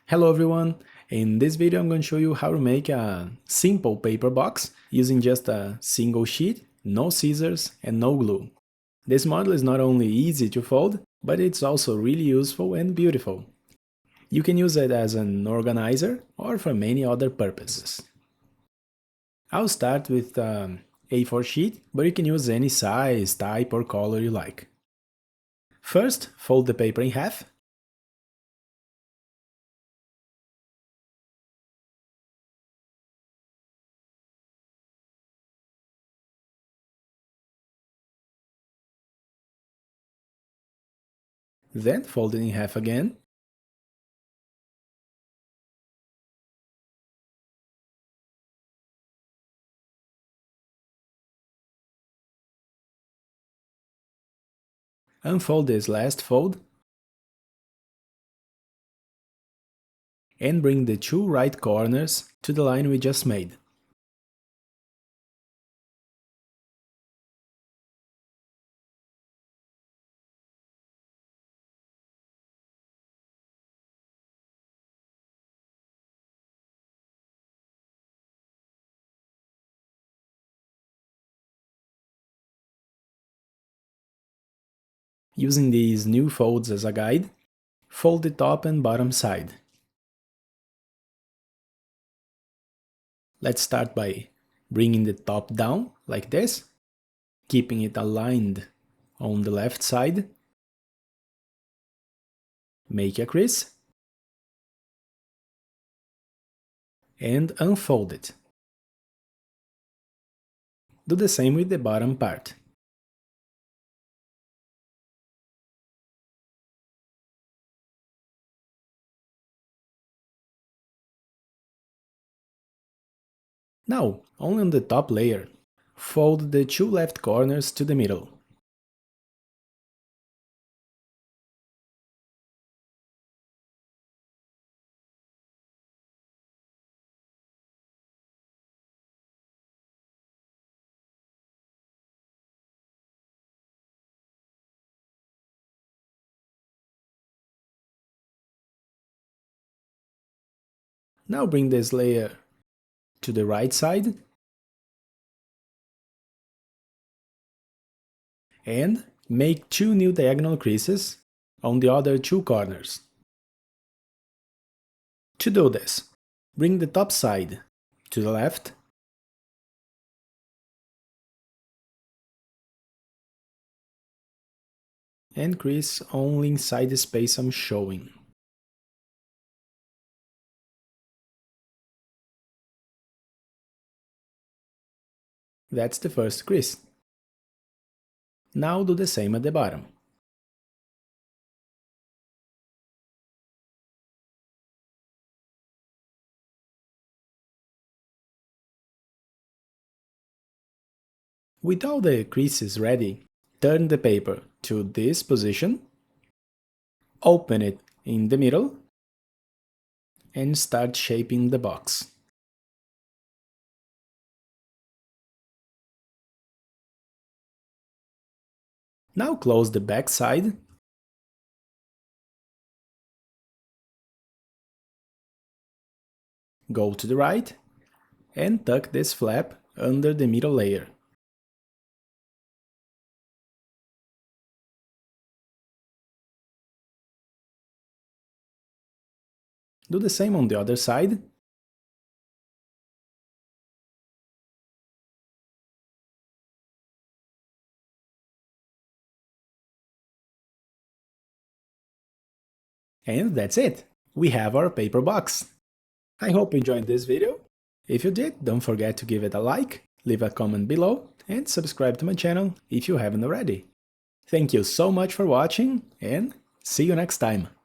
Hello everyone! In this video I'm going to show you how to make a simple paper box using just a single sheet, no scissors and no glue. This model is not only easy to fold, but it's also really useful and beautiful. You can use it as an organizer or for many other purposes. I'll start with an A4 sheet, but you can use any size, type or color you like. First, fold the paper in half. Then fold it in half again. Unfold this last fold and bring the two right corners to the line we just made. Using these new folds as a guide, fold the top and bottom side. Let's start by bringing the top down, like this, keeping it aligned on the left side. Make a crease and unfold it. Do the same with the bottom part. Now, only on the top layer, fold the two left corners to the middle. Now bring this layer to the right side and make two new diagonal creases on the other two corners. To do this, bring the top side to the left and crease only inside the space I'm showing. That's the first crease. Now do the same at the bottom. With all the creases ready, turn the paper to this position, open it in the middle, and start shaping the box. Now close the back side go to the right and tuck this flap under the middle layer. Do the same on the other side. And that's it! We have our paper box! I hope you enjoyed this video. If you did, don't forget to give it a like, leave a comment below, and subscribe to my channel if you haven't already. Thank you so much for watching, and see you next time!